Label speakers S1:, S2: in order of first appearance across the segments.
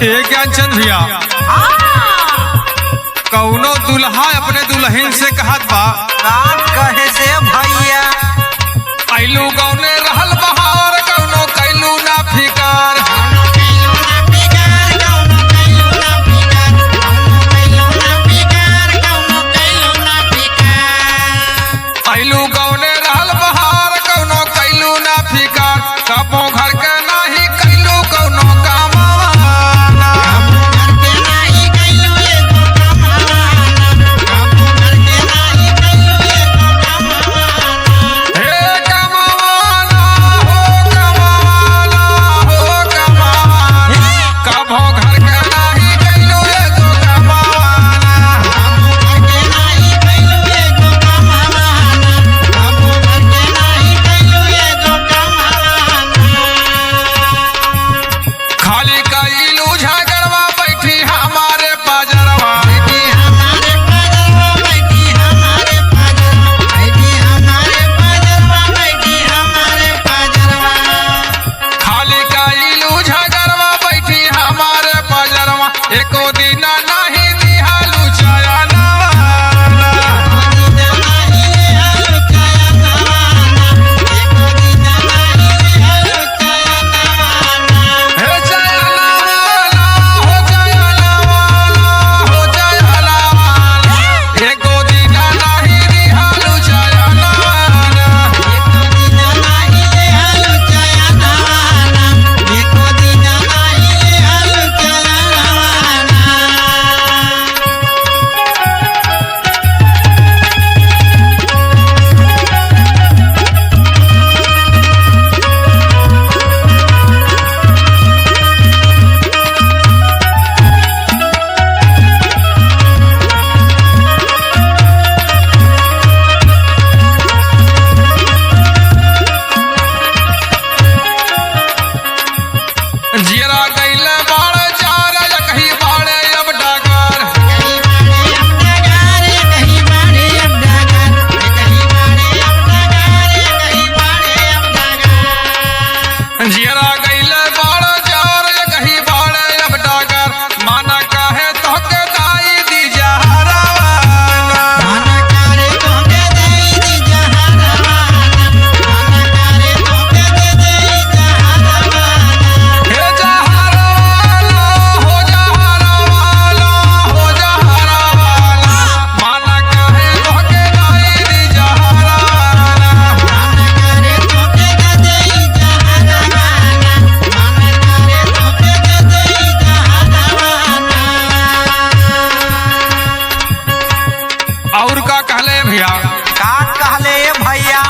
S1: ज्ञानचंद भैया कौनो दुल्हा अपने दुल्हन से कहत बा
S2: कहे से भैया
S1: आइलू गौने रहल बहार कौनो कैलू ना फिकार आइलू गौने रहल बहार कौनो कैलू ना फिकार कबो घर के नाही कैलू कौनो कामवाना हे कामवाना हो कामवाना हो कामवाना कबो घर के नाही कैलू एगो कामवाना खाली कैलू झगड़वा बैठी हमारे पाजरवा खाली कैलू झगड़वा बैठी हमारे पाजरवा एको दिन नहीं दिहालू चयनवा हे जयलावाला हो जयलावाला हो जयलावाला एको दिन नहीं दिहालू चयनवा जियरा गईले बाड़ चार कहीं बाड़े अब डागर जियरा गईले बाड़ चार कहीं बाड़े अब डागर माना काहे तोहके दाई दी जहरावाना हे जहरावाला हो जहरावाला हो जहरावाला माना काहे तोहके दाई दी जहरावाना और का कहले भैया
S2: का कहले भैया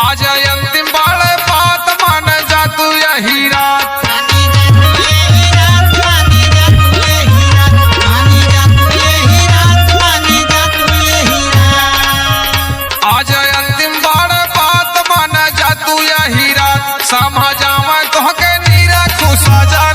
S1: आज अंतिम बाड़े बात मान जा तू यही रात आज अंतिम बाड़े बात मान जा तू यही रात समझावा तोहके नीरा खुशा जा